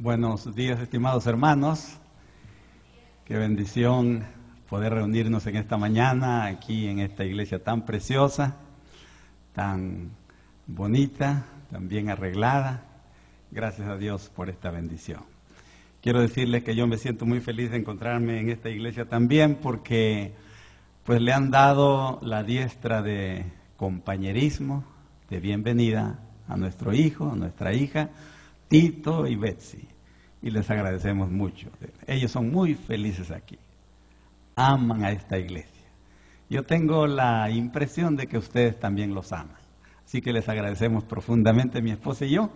Buenos días, estimados hermanos. Qué bendición poder reunirnos en esta mañana, aquí en esta iglesia tan preciosa, tan bonita, tan bien arreglada. Gracias a Dios por esta bendición. Quiero decirles que yo me siento muy feliz de encontrarme en esta iglesia también, porque pues le han dado la diestra de compañerismo, de bienvenida a nuestro hijo, a nuestra hija, Tito y Betsy, y les agradecemos mucho. Ellos son muy felices aquí, aman a esta iglesia. Yo tengo la impresión de que ustedes también los aman, así que les agradecemos profundamente, mi esposa y yo,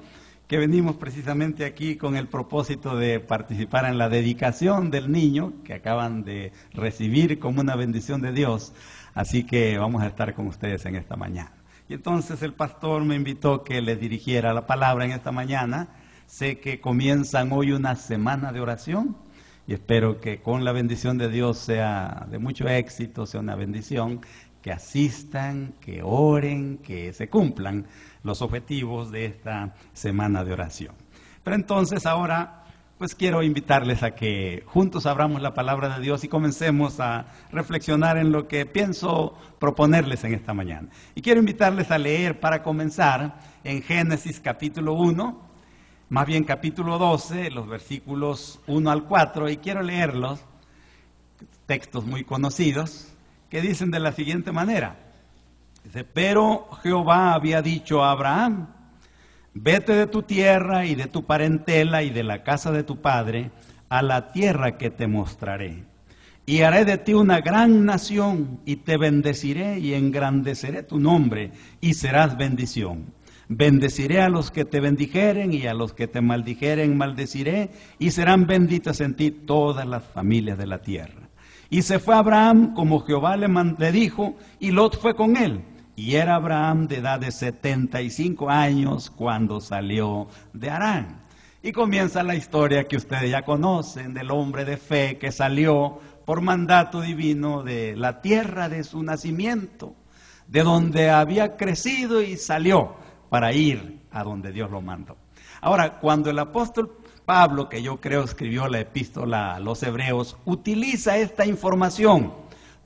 que venimos precisamente aquí con el propósito de participar en la dedicación del niño que acaban de recibir como una bendición de Dios, así que vamos a estar con ustedes en esta mañana. Y entonces el pastor me invitó que le dirigiera la palabra en esta mañana. Sé que comienzan hoy una semana de oración y espero que con la bendición de Dios sea de mucho éxito, sea una bendición, que asistan, que oren, que se cumplan los objetivos de esta semana de oración. Pero entonces ahora pues quiero invitarles a que juntos abramos la palabra de Dios y comencemos a reflexionar en lo que pienso proponerles en esta mañana. Y quiero invitarles a leer para comenzar en Génesis capítulo 1, más bien capítulo 12, los versículos 1 al 4, y quiero leerlos, textos muy conocidos, que dicen de la siguiente manera. Dice: pero Jehová había dicho a Abraham: vete de tu tierra y de tu parentela y de la casa de tu padre a la tierra que te mostraré. Y haré de ti una gran nación, y te bendeciré y engrandeceré tu nombre, y serás bendición. Bendeciré a los que te bendijeren, y a los que te maldijeren maldeciré, y serán benditas en ti todas las familias de la tierra. Y se fue Abraham como Jehová le dijo, y Lot fue con él. Y era Abraham de edad de 75 años cuando salió de Harán. Y comienza la historia que ustedes ya conocen, del hombre de fe que salió por mandato divino de la tierra de su nacimiento, de donde había crecido, y salió para ir a donde Dios lo mandó. Ahora, cuando el apóstol Pablo, que yo creo escribió la epístola a los Hebreos, utiliza esta información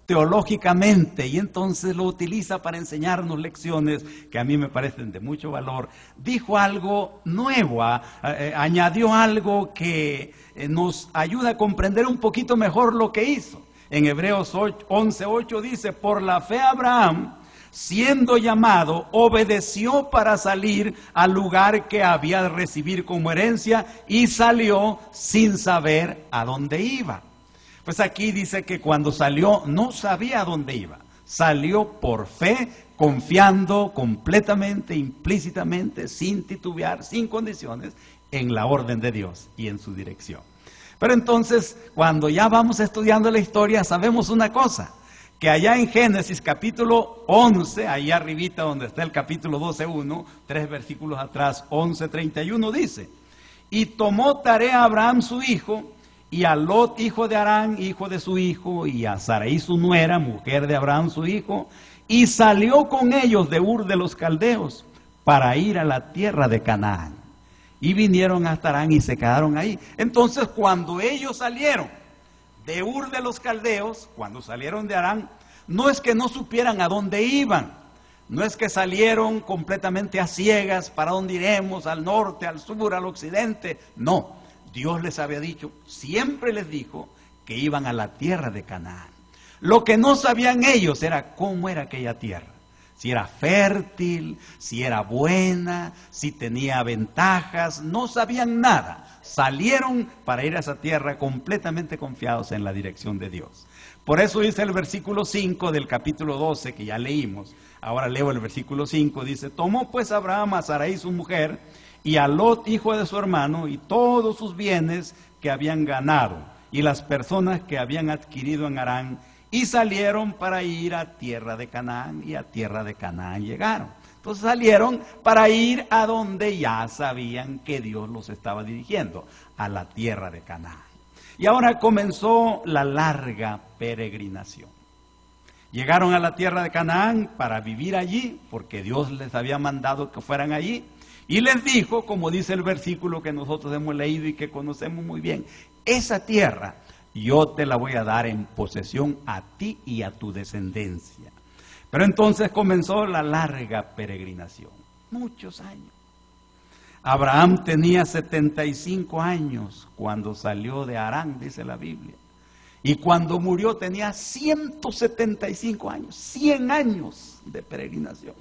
teológicamente, y entonces lo utiliza para enseñarnos lecciones que a mí me parecen de mucho valor, dijo algo nuevo, añadió algo que nos ayuda a comprender un poquito mejor lo que hizo. En Hebreos 11:8 dice: por la fe Abraham, siendo llamado, obedeció para salir al lugar que había de recibir como herencia, y salió sin saber a dónde iba. Pues aquí dice que cuando salió no sabía a dónde iba. Salió por fe, confiando completamente, implícitamente, sin titubear, sin condiciones, en la orden de Dios y en su dirección. Pero entonces, cuando ya vamos estudiando la historia, sabemos una cosa, que allá en Génesis capítulo 11, ahí arribita donde está el capítulo 12:1, 3 versículos atrás, 11:31 dice: y tomó tarea a Abraham su hijo, y a Lot hijo de Harán, hijo de su hijo, y a Sarai su nuera, mujer de Abraham su hijo, y salió con ellos de Ur de los Caldeos para ir a la tierra de Canaán. Y vinieron hasta Harán y se quedaron ahí. Entonces, cuando ellos salieron de Ur de los Caldeos, cuando salieron de Harán, no es que no supieran a dónde iban, no es que salieron completamente a ciegas, para dónde iremos, al norte, al sur, al occidente, no. Dios les había dicho, siempre les dijo que iban a la tierra de Canaán. Lo que no sabían ellos era cómo era aquella tierra, si era fértil, si era buena, si tenía ventajas, no sabían nada. Salieron para ir a esa tierra completamente confiados en la dirección de Dios. Por eso dice el versículo 5 del capítulo 12 que ya leímos. Ahora leo el versículo 5, dice: tomó pues Abraham a Sarai su mujer, y a Lot hijo de su hermano, y todos sus bienes que habían ganado, y las personas que habían adquirido en Harán, y salieron para ir a tierra de Canaán, y a tierra de Canaán llegaron. Entonces salieron para ir a donde ya sabían que Dios los estaba dirigiendo, a la tierra de Canaán. Y ahora comenzó la larga peregrinación. Llegaron a la tierra de Canaán para vivir allí, porque Dios les había mandado que fueran allí. Y les dijo, como dice el versículo que nosotros hemos leído y que conocemos muy bien, esa tierra yo te la voy a dar en posesión a ti y a tu descendencia. Pero entonces comenzó la larga peregrinación, muchos años. Abraham tenía 75 años cuando salió de Harán, dice la Biblia. Y cuando murió tenía 175 años, 100 años de peregrinación,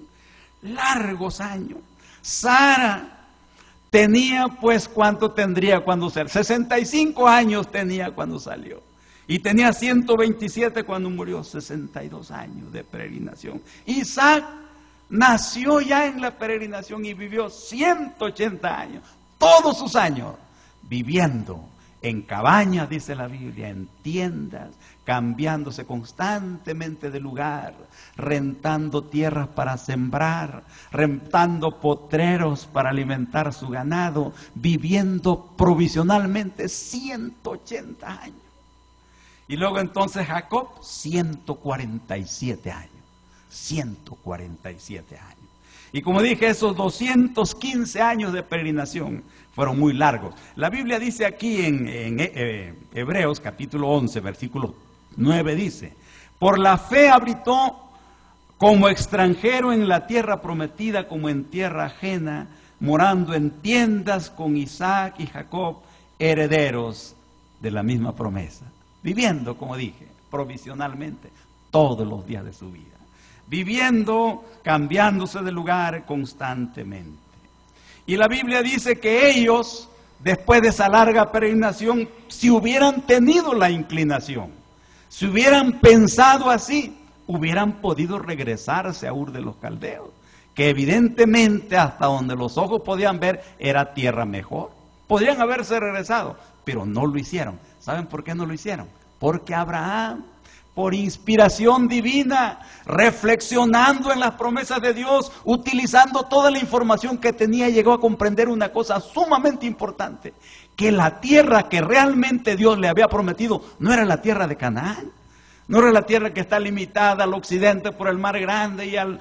largos años. Sara tenía, pues, ¿cuánto tendría cuando salió? 65 años tenía cuando salió. Y tenía 127 cuando murió, 62 años de peregrinación. Isaac nació ya en la peregrinación y vivió 180 años, todos sus años, viviendo en cabañas, dice la Biblia, en tiendas, cambiándose constantemente de lugar, rentando tierras para sembrar, rentando potreros para alimentar su ganado, viviendo provisionalmente 180 años. Y luego entonces Jacob, 147 años. 147 años. Y como dije, esos 215 años de peregrinación fueron muy largos. La Biblia dice aquí en Hebreos capítulo 11, versículo 9, dice: por la fe habitó como extranjero en la tierra prometida, como en tierra ajena, morando en tiendas con Isaac y Jacob, herederos de la misma promesa. Viviendo, como dije, provisionalmente, todos los días de su vida. Viviendo, cambiándose de lugar constantemente. Y la Biblia dice que ellos, después de esa larga peregrinación, si hubieran tenido la inclinación, si hubieran pensado así, hubieran podido regresarse a Ur de los Caldeos, que evidentemente hasta donde los ojos podían ver era tierra mejor. Podrían haberse regresado, pero no lo hicieron. ¿Saben por qué no lo hicieron? Porque Abraham, por inspiración divina, reflexionando en las promesas de Dios, utilizando toda la información que tenía, llegó a comprender una cosa sumamente importante: que la tierra que realmente Dios le había prometido no era la tierra de Canaán, no era la tierra que está limitada al occidente por el Mar Grande y al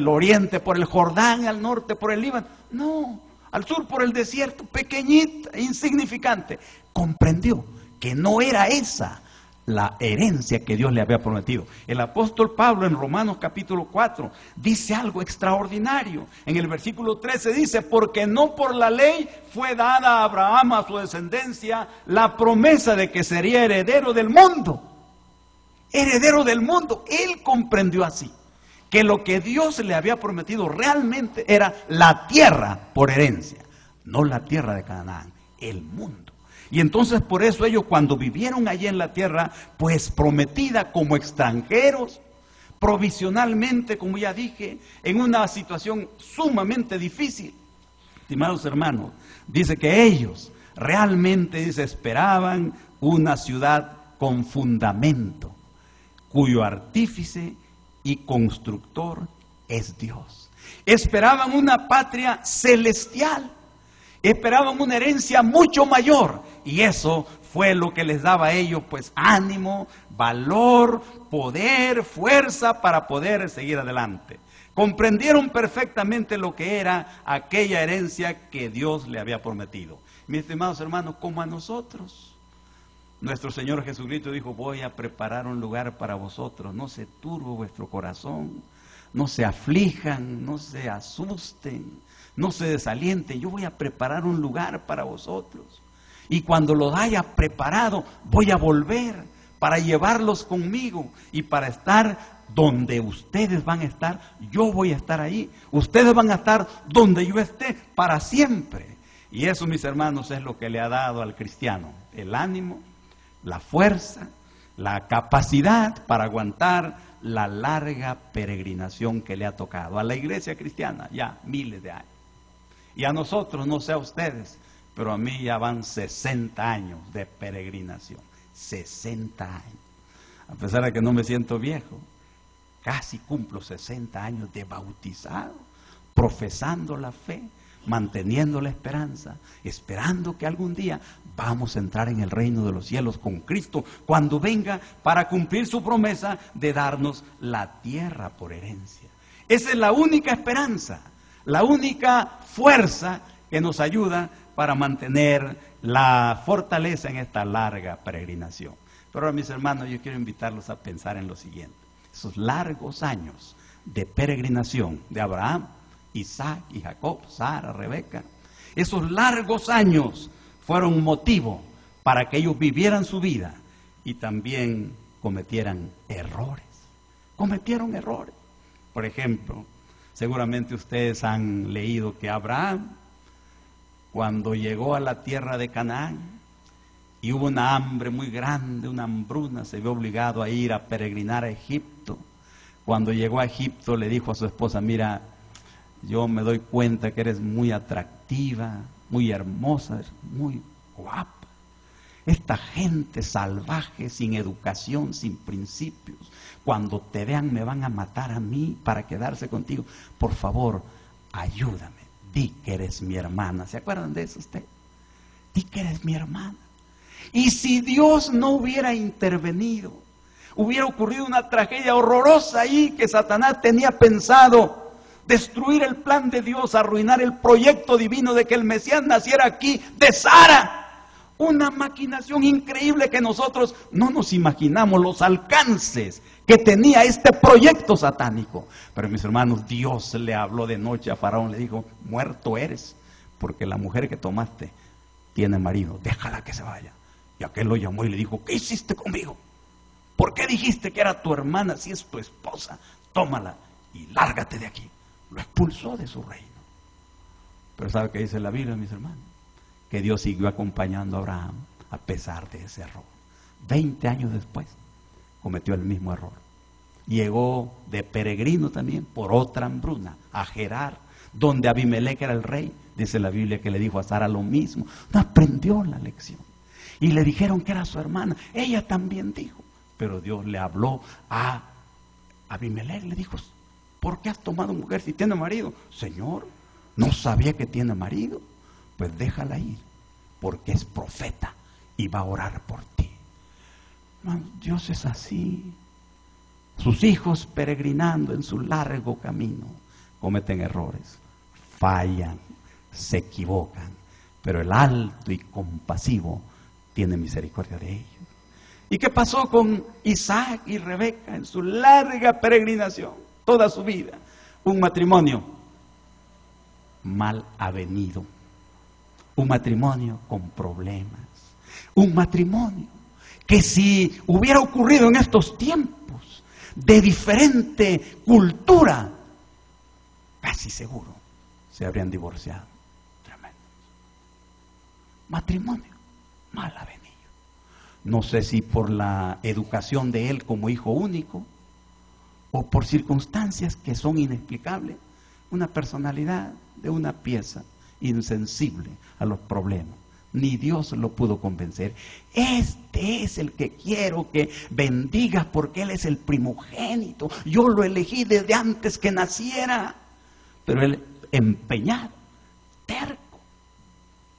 oriente por el Jordán, al norte por el Líbano. No, al sur por el desierto, pequeñita, insignificante. Comprendió que no era esa la herencia que Dios le había prometido. El apóstol Pablo en Romanos capítulo 4 dice algo extraordinario. En el versículo 13 dice: porque no por la ley fue dada a Abraham, a su descendencia, la promesa de que sería heredero del mundo. Heredero del mundo. Él comprendió así, que lo que Dios le había prometido realmente era la tierra por herencia, no la tierra de Canaán, el mundo. Y entonces por eso ellos, cuando vivieron allí en la tierra, pues prometida, como extranjeros, provisionalmente, como ya dije, en una situación sumamente difícil, estimados hermanos, dice que ellos realmente, dice, esperaban una ciudad con fundamento, cuyo artífice y constructor es Dios. Esperaban una patria celestial, esperaban una herencia mucho mayor, y eso fue lo que les daba a ellos, pues, ánimo, valor, poder, fuerza para poder seguir adelante. Comprendieron perfectamente lo que era aquella herencia que Dios le había prometido. Mis estimados hermanos, como a nosotros, nuestro Señor Jesucristo dijo: voy a preparar un lugar para vosotros, no se turbe vuestro corazón, no se aflijan, no se asusten, no se desalienten, yo voy a preparar un lugar para vosotros. Y cuando los haya preparado, voy a volver para llevarlos conmigo y para estar donde ustedes van a estar, yo voy a estar ahí. Ustedes van a estar donde yo esté para siempre. Y eso, mis hermanos, es lo que le ha dado al cristiano: el ánimo, la fuerza, la capacidad para aguantar la larga peregrinación que le ha tocado a la iglesia cristiana ya miles de años. Y a nosotros, no sé a ustedes, pero a mí ya van 60 años de peregrinación. 60 años. A pesar de que no me siento viejo, casi cumplo 60 años de bautizado, profesando la fe, manteniendo la esperanza, esperando que algún día vamos a entrar en el reino de los cielos con Cristo, cuando venga para cumplir su promesa de darnos la tierra por herencia. Esa es la única esperanza. la única fuerza que nos ayuda para mantener la fortaleza en esta larga peregrinación. Pero ahora, mis hermanos, yo quiero invitarlos a pensar en lo siguiente. Esos largos años de peregrinación de Abraham, Isaac y Jacob, Sara, Rebeca, esos largos años fueron motivo para que ellos vivieran su vida y también cometieran errores. Cometieron errores. Por ejemplo, seguramente ustedes han leído que Abraham, cuando llegó a la tierra de Canaán y hubo una hambre muy grande, una hambruna, se vio obligado a ir a peregrinar a Egipto. Cuando llegó a Egipto le dijo a su esposa: mira, yo me doy cuenta que eres muy atractiva, muy hermosa, muy guapa. Esta gente salvaje, sin educación, sin principios, cuando te vean me van a matar a mí para quedarse contigo. Por favor, ayúdame, di que eres mi hermana. ¿Se acuerdan de eso usted? Di que eres mi hermana. Y si Dios no hubiera intervenido, hubiera ocurrido una tragedia horrorosa ahí, que Satanás tenía pensado destruir el plan de Dios, arruinar el proyecto divino de que el Mesías naciera aquí de Sara. Una maquinación increíble que nosotros no nos imaginamos los alcances que tenía este proyecto satánico. Pero, mis hermanos, Dios le habló de noche a Faraón, le dijo: muerto eres, porque la mujer que tomaste tiene marido, déjala que se vaya. Y aquel lo llamó y le dijo: ¿qué hiciste conmigo? ¿Por qué dijiste que era tu hermana si es tu esposa? Tómala y lárgate de aquí. Lo expulsó de su reino. Pero ¿sabe qué dice la Biblia, mis hermanos? Que Dios siguió acompañando a Abraham a pesar de ese error. 20 años después cometió el mismo error. Llegó de peregrino también por otra hambruna a Gerar, donde Abimelech era el rey. Dice la Biblia que le dijo a Sara lo mismo. No aprendió la lección. Y le dijeron que era su hermana. Ella también dijo. Pero Dios le habló a Abimelech, le dijo: ¿por qué has tomado mujer si tiene marido? Señor, no sabía que tiene marido. Pues déjala ir, porque es profeta y va a orar por ti. Dios es así. Sus hijos, peregrinando en su largo camino, cometen errores, fallan, se equivocan, pero el alto y compasivo tiene misericordia de ellos. ¿Y qué pasó con Isaac y Rebeca en su larga peregrinación, toda su vida? Un matrimonio mal avenido, un matrimonio con problemas, un matrimonio que si hubiera ocurrido en estos tiempos de diferente cultura, casi seguro se habrían divorciado. Tremendo. Matrimonio mal avenido. No sé si por la educación de él como hijo único o por circunstancias que son inexplicables. Una personalidad de una pieza, insensible a los problemas. Ni Dios lo pudo convencer. Este es el que quiero que bendigas porque Él es el primogénito. Yo lo elegí desde antes que naciera. Pero él, empeñado, terco,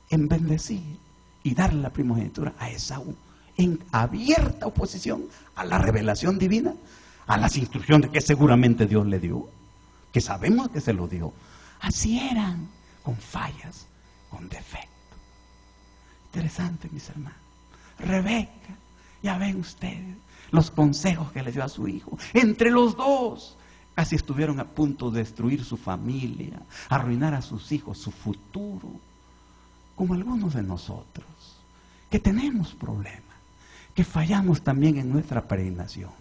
en bendecir y darle la primogenitura a Esaú, en abierta oposición a la revelación divina, a las instrucciones que seguramente Dios le dio, que sabemos que se lo dio. Así eran, con fallas, con defectos. Interesante, mis hermanos. Rebeca, ya ven ustedes los consejos que le dio a su hijo. Entre los dos casi estuvieron a punto de destruir su familia, arruinar a sus hijos, su futuro. Como algunos de nosotros, que tenemos problemas, que fallamos también en nuestra peregrinación,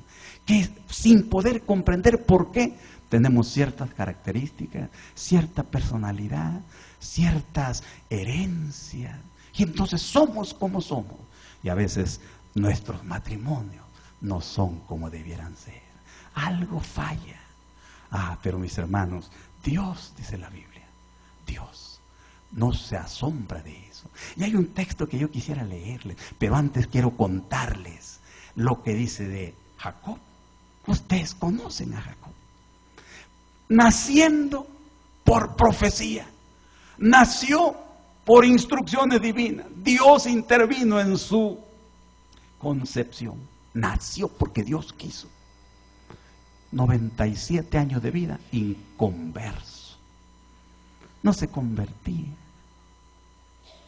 que sin poder comprender por qué tenemos ciertas características, cierta personalidad, ciertas herencias, y entonces somos como somos. Y a veces nuestros matrimonios no son como debieran ser. Algo falla. Pero mis hermanos, Dios, dice la Biblia, Dios no se asombra de eso. Y hay un texto que yo quisiera leerles, pero antes quiero contarles lo que dice de Jacob. Ustedes conocen a Jacob. Naciendo por profecía, nació por instrucciones divinas. Dios intervino en su concepción. Nació porque Dios quiso. 97 años de vida, inconverso. no se convertía,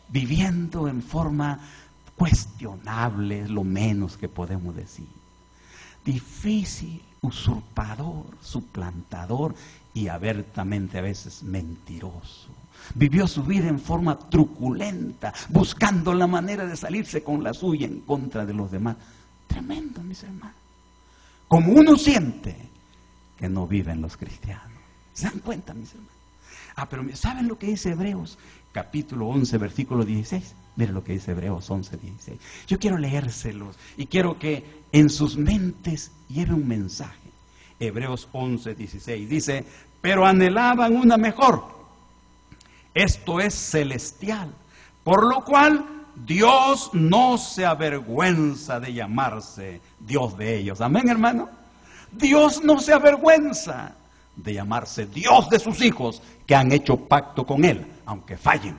viviendo en forma cuestionable, es lo menos que podemos decir. Difícil, usurpador, suplantador y abiertamente a veces mentiroso. Vivió su vida en forma truculenta, buscando la manera de salirse con la suya en contra de los demás. Tremendo, mis hermanos. Como uno siente que no viven los cristianos. ¿Se dan cuenta, mis hermanos? Pero ¿saben lo que dice Hebreos? Capítulo 11, versículo 16. Miren lo que dice Hebreos 11, 16. Yo quiero leérselos y quiero que en sus mentes lleve un mensaje. Hebreos 11, 16 dice: pero anhelaban una mejor, esto es celestial, por lo cual Dios no se avergüenza de llamarse Dios de ellos. Amén, hermano. Dios no se avergüenza de llamarse Dios de sus hijos que han hecho pacto con Él, aunque fallen,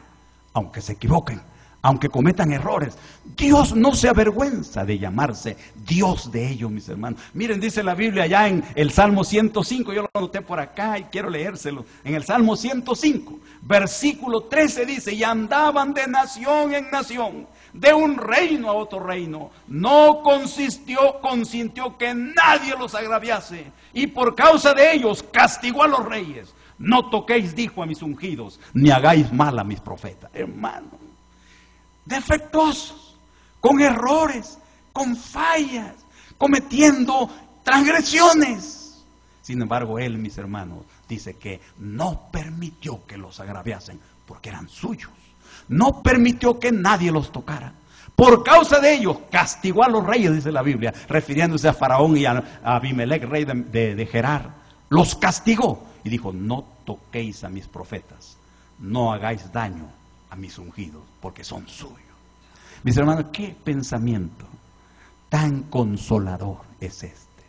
aunque se equivoquen, aunque cometan errores. Dios no se avergüenza de llamarse Dios de ellos, mis hermanos. Miren, dice la Biblia allá en el Salmo 105, yo lo anoté por acá y quiero leérselo. En el Salmo 105, versículo 13 dice: y andaban de nación en nación, de un reino a otro reino. No consintió que nadie los agraviase, y por causa de ellos castigó a los reyes. No toquéis, dijo, a mis ungidos, ni hagáis mal a mis profetas. Hermano, defectuosos, con errores, con fallas, cometiendo transgresiones. Sin embargo, Él, mis hermanos, dice que no permitió que los agraviasen, porque eran suyos. No permitió que nadie los tocara. Por causa de ellos castigó a los reyes, dice la Biblia, refiriéndose a Faraón y a Abimelech, rey de Gerar. Los castigó y dijo: no toquéis a mis profetas, no hagáis daño a mis ungidos, porque son suyos. Mis hermanos, qué pensamiento tan consolador es este.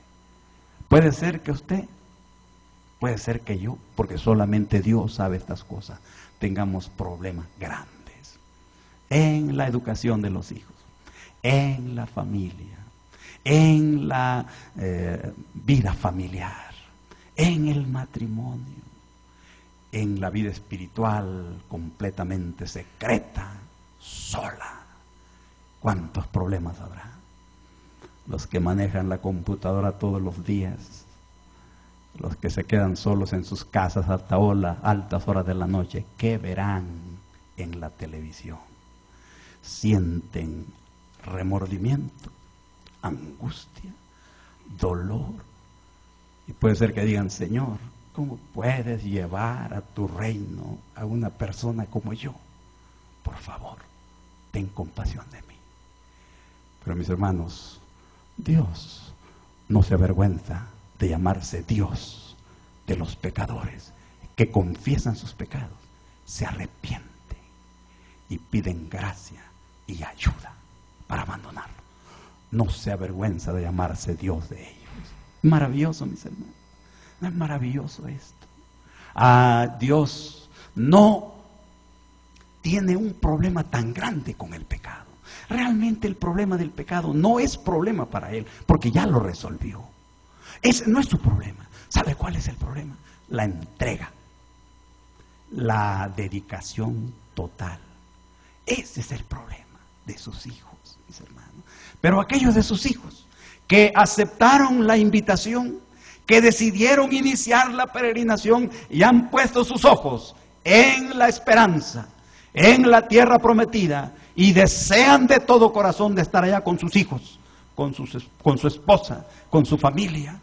Puede ser que usted, puede ser que yo, porque solamente Dios sabe estas cosas, tengamos problemas grandes en la educación de los hijos, en la familia, en la vida familiar, en el matrimonio, en la vida espiritual completamente secreta, sola. ¿Cuántos problemas habrá? Los que manejan la computadora todos los días, los que se quedan solos en sus casas hasta altas horas de la noche, ¿qué verán en la televisión? Sienten remordimiento, angustia, dolor, y puede ser que digan: Señor, ¿cómo puedes llevar a tu reino a una persona como yo? Por favor, ten compasión de mí. Pero mis hermanos, Dios no se avergüenza de llamarse Dios de los pecadores que confiesan sus pecados, se arrepienten y piden gracia y ayuda para abandonarlo. No se avergüenza de llamarse Dios de ellos. Maravilloso, mis hermanos. ¿No es maravilloso esto? Dios no tiene un problema tan grande con el pecado. Realmente el problema del pecado no es problema para Él, porque ya lo resolvió. Ese no es su problema. ¿Sabe cuál es el problema? La entrega, la dedicación total. Ese es el problema de sus hijos, mis hermanos. Pero aquellos de sus hijos que aceptaron la invitación, que decidieron iniciar la peregrinación y han puesto sus ojos en la esperanza, en la tierra prometida, y desean de todo corazón de estar allá con sus hijos, con su esposa, con su familia.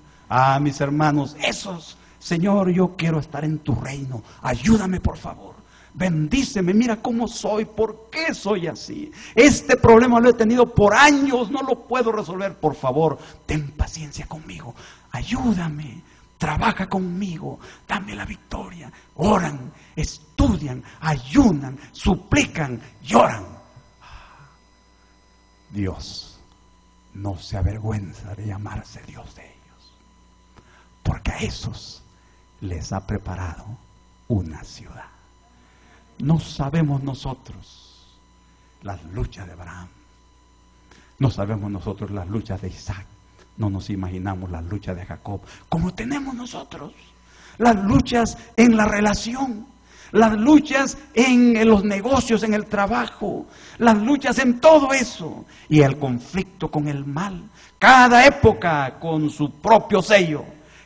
Mis hermanos, esos: Señor, yo quiero estar en tu reino, ayúdame por favor, bendíceme, mira cómo soy, por qué soy así, este problema lo he tenido por años, no lo puedo resolver, por favor, ten paciencia conmigo, ayúdame, trabaja conmigo, dame la victoria. Oran, estudian, ayunan, suplican, lloran. Dios no se avergüenza de llamarse Dios de ellos, porque a esos les ha preparado una ciudad. No sabemos nosotros las luchas de Abraham, no sabemos nosotros las luchas de Isaac, no nos imaginamos las luchas de Jacob, como tenemos nosotros las luchas en la relación, las luchas en los negocios, en el trabajo, las luchas en todo eso, y el conflicto con el mal. Cada época con su propio sello,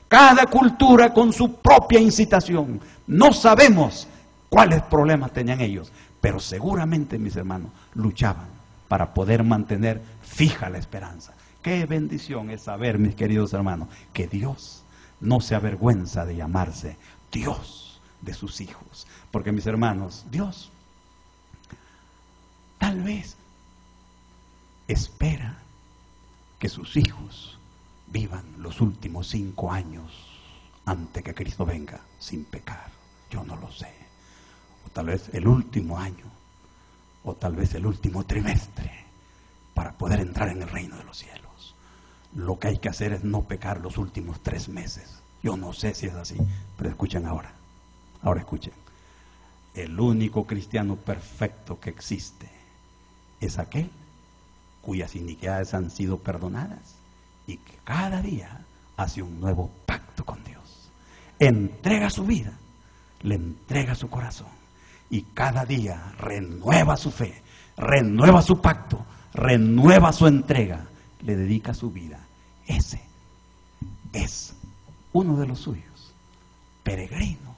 cada cultura con su propia incitación. No sabemos cuáles problemas tenían ellos, pero seguramente, mis hermanos, luchaban para poder mantener fija la esperanza. Qué bendición es saber, mis queridos hermanos, que Dios no se avergüenza de llamarse Dios de sus hijos. Porque, mis hermanos, Dios tal vez espera que sus hijos vivan los últimos 5 años antes que Cristo venga sin pecar. Yo no lo sé. O tal vez el último año, o tal vez el último trimestre, para poder entrar en el reino de los cielos. Lo que hay que hacer es no pecar los últimos 3 meses. Yo no sé si es así, pero escuchen ahora. Ahora escuchen. El único cristiano perfecto que existe es aquel cuyas iniquidades han sido perdonadas y que cada día hace un nuevo pacto con Dios. Entrega su vida, le entrega su corazón y cada día renueva su fe, renueva su pacto, renueva su entrega, le dedica su vida. Ese es uno de los suyos, peregrino,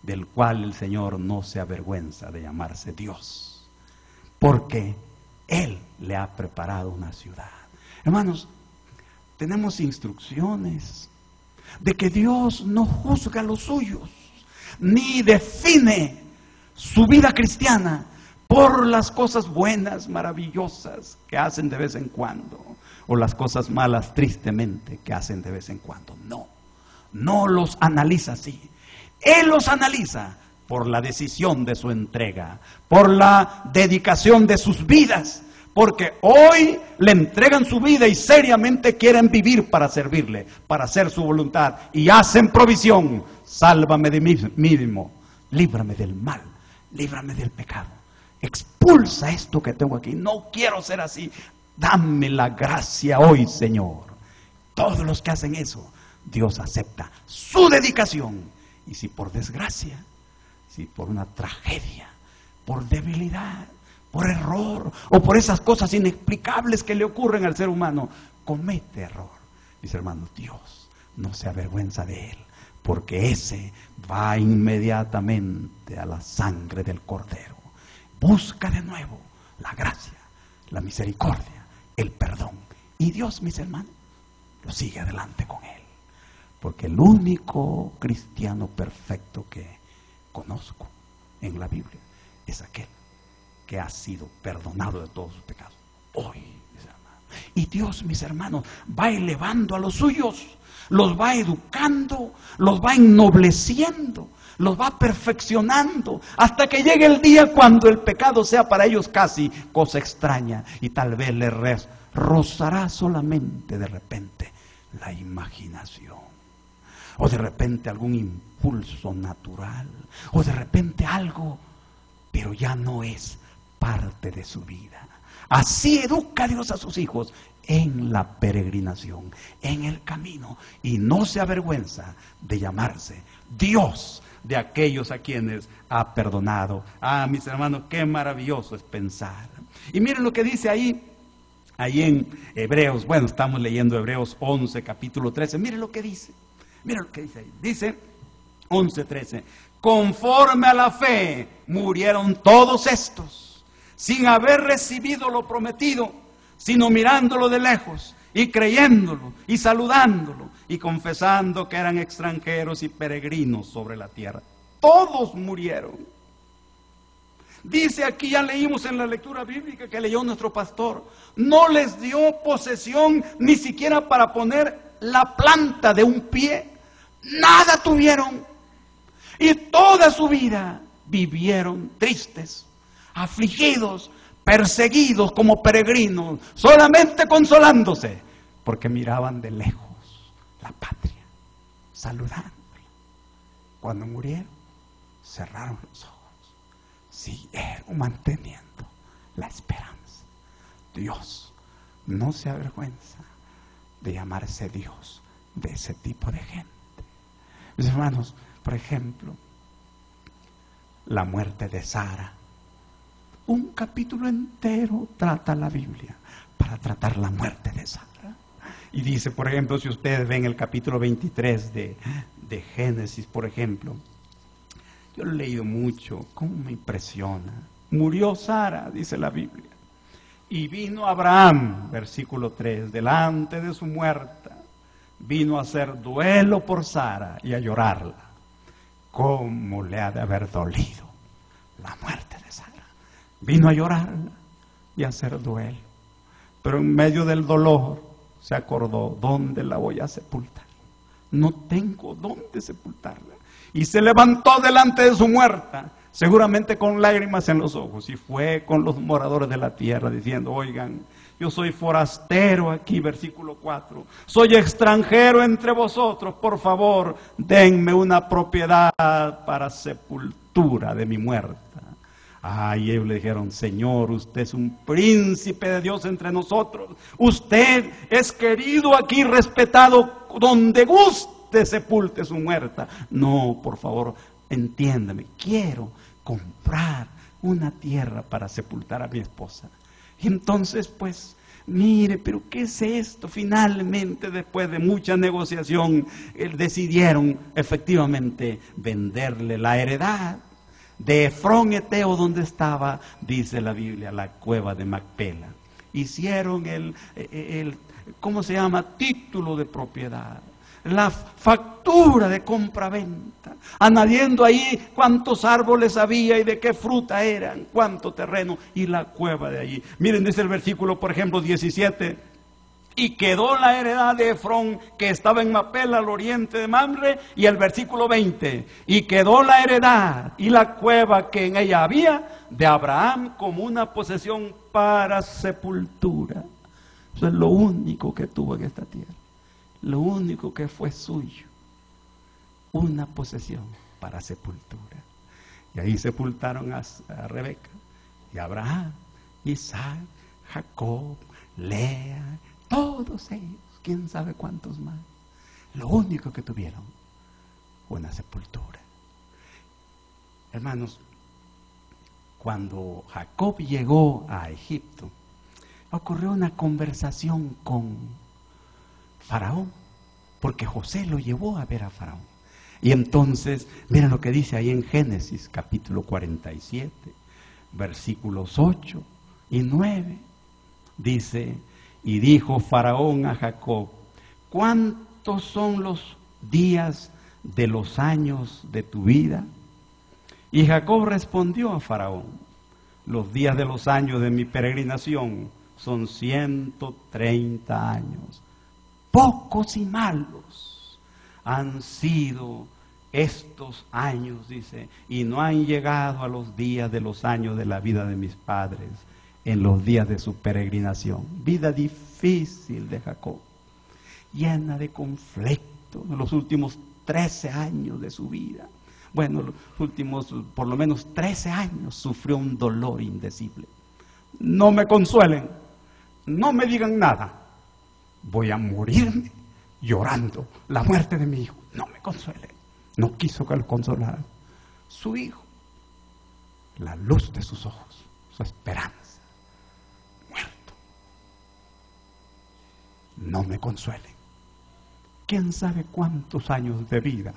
del cual el Señor no se avergüenza de llamarse Dios, porque Él le ha preparado una ciudad. Hermanos, tenemos instrucciones de que Dios no juzga a los suyos, ni define su vida cristiana por las cosas buenas, maravillosas que hacen de vez en cuando, o las cosas malas, tristemente, que hacen de vez en cuando. No los analiza así. Él los analiza por la decisión de su entrega, por la dedicación de sus vidas, porque hoy le entregan su vida y seriamente quieren vivir para servirle, para hacer su voluntad, y hacen provisión. Sálvame de mí mismo, líbrame del mal, líbrame del pecado, expulsa esto que tengo aquí, no quiero ser así, dame la gracia hoy, Señor. Todos los que hacen eso, Dios acepta su dedicación. Y si por desgracia, si por una tragedia, por debilidad, por error, o por esas cosas inexplicables que le ocurren al ser humano, comete error, mis hermanos, Dios no se avergüenza de él, porque ese va inmediatamente a la sangre del Cordero. Busca de nuevo la gracia, la misericordia, el perdón. Y Dios, mis hermanos, lo sigue adelante con él. Porque el único cristiano perfecto que conozco en la Biblia es aquel que ha sido perdonado de todos sus pecados. Hoy, mis hermanos. Y Dios, mis hermanos, va elevando a los suyos, los va educando, los va ennobleciendo, los va perfeccionando, hasta que llegue el día cuando el pecado sea para ellos casi cosa extraña, y tal vez les rozará solamente de repente la imaginación. O de repente algún impulso natural, o de repente algo, pero ya no es parte de su vida. Así educa Dios a sus hijos en la peregrinación, en el camino, y no se avergüenza de llamarse Dios de aquellos a quienes ha perdonado. Ah, mis hermanos, qué maravilloso es pensar. Y miren lo que dice ahí en Hebreos. Bueno, estamos leyendo Hebreos 11, capítulo 13. Miren lo que dice. Mira lo que dice ahí. Dice 11:13. Conforme a la fe murieron todos estos, sin haber recibido lo prometido, sino mirándolo de lejos y creyéndolo y saludándolo y confesando que eran extranjeros y peregrinos sobre la tierra. Todos murieron. Dice aquí, ya leímos en la lectura bíblica que leyó nuestro pastor, no les dio posesión ni siquiera para poner la planta de un pie. Nada tuvieron. Y toda su vida vivieron tristes, afligidos, perseguidos como peregrinos, solamente consolándose, porque miraban de lejos la patria, saludándola. Cuando murieron, cerraron los ojos, siguieron manteniendo la esperanza. Dios no se avergüenza de llamarse Dios de ese tipo de gente. Mis hermanos, por ejemplo, la muerte de Sara. Un capítulo entero trata la Biblia para tratar la muerte de Sara. Y dice, por ejemplo, si ustedes ven el capítulo 23 de Génesis, por ejemplo, yo lo he leído mucho, cómo me impresiona. Murió Sara, dice la Biblia, y vino Abraham, versículo 3, delante de su muerta, vino a hacer duelo por Sara y a llorarla. ¿Cómo le ha de haber dolido la muerte de Sara? Vino a llorarla y a hacer duelo, pero en medio del dolor se acordó, ¿dónde la voy a sepultar? No tengo dónde sepultarla. Y se levantó delante de su muerta, seguramente con lágrimas en los ojos, y fue con los moradores de la tierra diciendo, oigan, yo soy forastero aquí, versículo 4, soy extranjero entre vosotros, por favor, denme una propiedad para sepultura de mi muerta. Y ellos le dijeron, Señor, usted es un príncipe de Dios entre nosotros, usted es querido aquí, respetado, donde guste sepulte su muerta. No, por favor, entiéndame, quiero comprar una tierra para sepultar a mi esposa. Y entonces, pues, mire, pero ¿qué es esto? Finalmente, después de mucha negociación, decidieron efectivamente venderle la heredad de Efrón Eteo, donde estaba, dice la Biblia, la cueva de Macpela. Hicieron el ¿cómo se llama? Título de propiedad, la factura de compra-venta, añadiendo ahí cuántos árboles había y de qué fruta eran, cuánto terreno y la cueva de allí. Miren, dice el versículo, por ejemplo, 17. Y quedó la heredad de Efrón, que estaba en Macpela, al oriente de Mamre. Y el versículo 20. Y quedó la heredad y la cueva que en ella había de Abraham como una posesión para sepultura. Eso es lo único que tuvo en esta tierra. Lo único que fue suyo. Una posesión para sepultura. Y ahí sepultaron a Rebeca y a Abraham, Isaac, Jacob, Lea, todos ellos, quién sabe cuántos más. Lo único que tuvieron fue una sepultura. Hermanos, cuando Jacob llegó a Egipto, ocurrió una conversación con Faraón, porque José lo llevó a ver a Faraón. Y entonces, miren lo que dice ahí en Génesis, capítulo 47, versículos 8 y 9. Dice, y dijo Faraón a Jacob, ¿cuántos son los días de los años de tu vida? Y Jacob respondió a Faraón, los días de los años de mi peregrinación son 130 años. Pocos y malos han sido estos años, dice, y no han llegado a los días de los años de la vida de mis padres, en los días de su peregrinación. Vida difícil de Jacob, llena de conflictos, en los últimos 13 años de su vida. Bueno, los últimos, por lo menos 13 años, sufrió un dolor indecible. No me consuelen, no me digan nada, voy a morirme llorando la muerte de mi hijo. No me consuelen. No quiso que lo consolaran. Su hijo, la luz de sus ojos, su esperanza, muerto. No me consuelen. ¿Quién sabe cuántos años de vida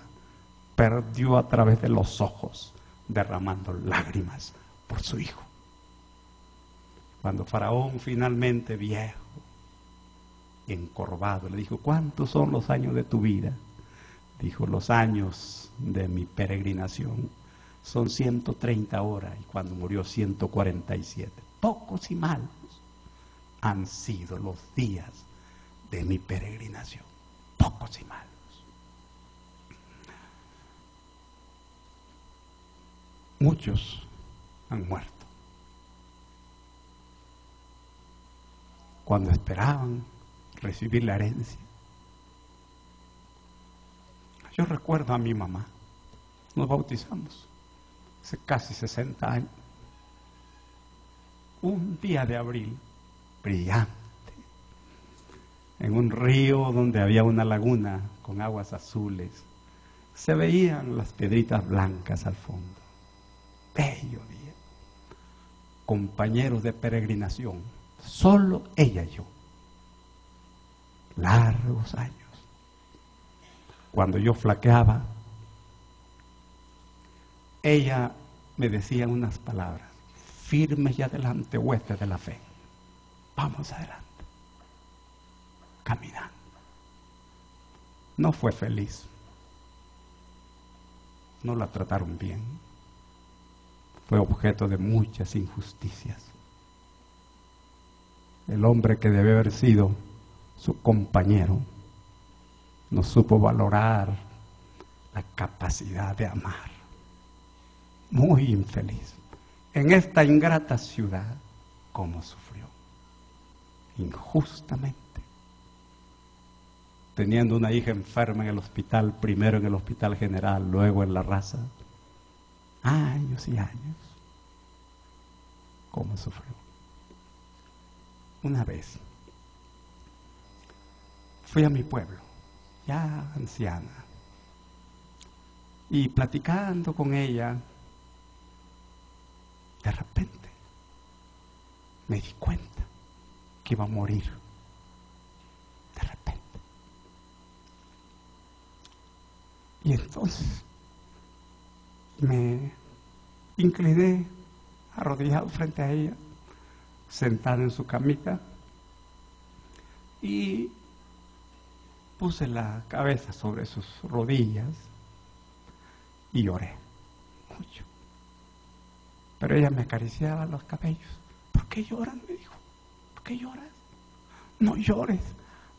perdió a través de los ojos, derramando lágrimas por su hijo? Cuando Faraón, finalmente viejo y encorvado, le dijo, ¿cuántos son los años de tu vida? Dijo, los años de mi peregrinación son 130 horas, y cuando murió 147. Pocos y malos han sido los días de mi peregrinación. Pocos y malos. Muchos han muerto cuando esperaban recibir la herencia. Yo recuerdo a mi mamá, nos bautizamos hace casi 60 años, un día de abril brillante, en un río donde había una laguna con aguas azules, se veían las piedritas blancas al fondo. bello día. Compañeros de peregrinación, solo ella y yo. Largos años. Cuando yo flaqueaba, ella me decía unas palabras: firmes y adelante, huestes de la fe. Vamos adelante. Caminando. No fue feliz. No la trataron bien. Fue objeto de muchas injusticias. El hombre que debe haber sido su compañero no supo valorar la capacidad de amar. Muy infeliz. En esta ingrata ciudad, ¿cómo sufrió? Injustamente. Teniendo una hija enferma en el hospital, primero en el hospital general, luego en La Raza. Años y años. ¿Cómo sufrió? Una vez fui a mi pueblo, ya anciana, y platicando con ella, de repente me di cuenta que iba a morir. De repente. Y entonces me incliné, arrodillado frente a ella, sentada en su camita, y puse la cabeza sobre sus rodillas y lloré mucho. Pero ella me acariciaba los cabellos. ¿Por qué lloras?, me dijo. ¿Por qué lloras? No llores,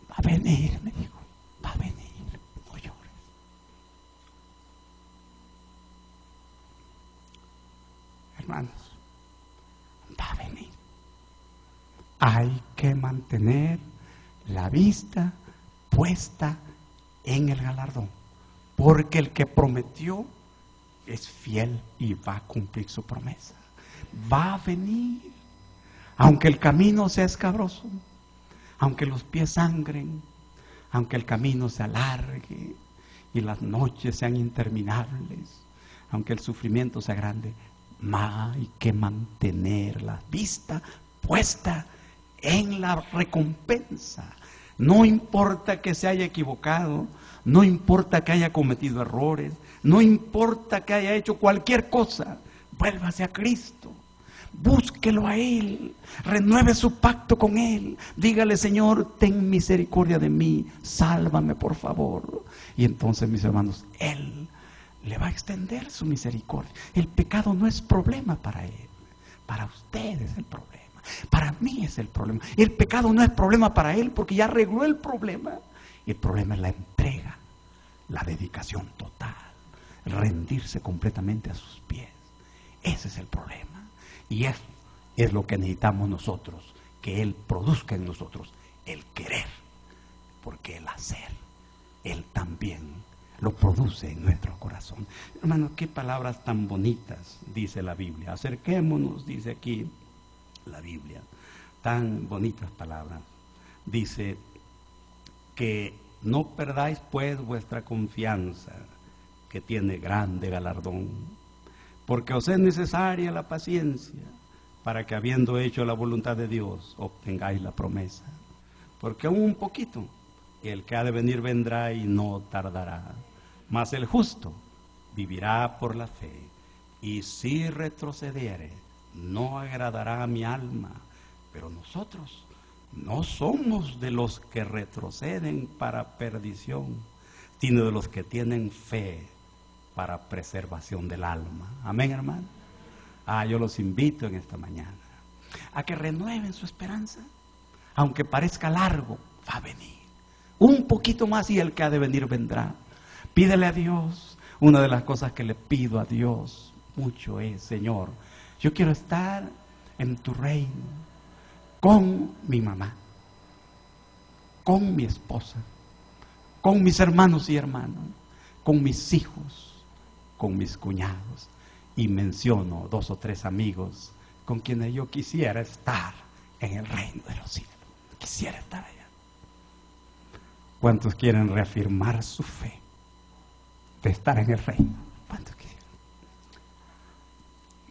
va a venir, me dijo. Va a venir, no llores. Hermanos, va a venir. Hay que mantener la vista puesta en el galardón, porque el que prometió es fiel y va a cumplir su promesa. Va a venir, aunque el camino sea escabroso, aunque los pies sangren, aunque el camino se alargue y las noches sean interminables, aunque el sufrimiento sea grande, hay que mantener la vista puesta en la recompensa. No importa que se haya equivocado, no importa que haya cometido errores, no importa que haya hecho cualquier cosa, vuélvase a Cristo, búsquelo a Él, renueve su pacto con Él, dígale: Señor, ten misericordia de mí, sálvame por favor. Y entonces, mis hermanos, Él le va a extender su misericordia. El pecado no es problema para Él, para usted es el problema. Para mí es el problema. El pecado no es problema para Él porque ya arregló el problema. El problema es la entrega, la dedicación total, rendirse completamente a sus pies. Ese es el problema. Y eso es lo que necesitamos nosotros, que Él produzca en nosotros el querer, porque el hacer, Él también lo produce en nuestro corazón. Hermano, qué palabras tan bonitas dice la Biblia. Acerquémonos, dice aquí la Biblia, tan bonitas palabras. Dice que no perdáis pues vuestra confianza, que tiene grande galardón, porque os es necesaria la paciencia, para que habiendo hecho la voluntad de Dios, obtengáis la promesa. Porque aún un poquito, el que ha de venir vendrá y no tardará, mas el justo vivirá por la fe, y si retrocediere, no agradará a mi alma. Pero nosotros no somos de los que retroceden para perdición, sino de los que tienen fe para preservación del alma. Amén, hermano. Yo los invito en esta mañana a que renueven su esperanza. Aunque parezca largo, va a venir. Un poquito más y el que ha de venir vendrá. Pídele a Dios. Una de las cosas que le pido a Dios mucho es: Señor, yo quiero estar en tu reino con mi mamá, con mi esposa, con mis hermanos y hermanas, con mis hijos, con mis cuñados. Y menciono 2 o 3 amigos con quienes yo quisiera estar en el reino de los cielos. Quisiera estar allá. ¿Cuántos quieren reafirmar su fe de estar en el reino? ¿Cuántos quieren?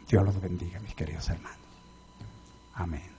Dios los bendiga, mis queridos hermanos. Amén.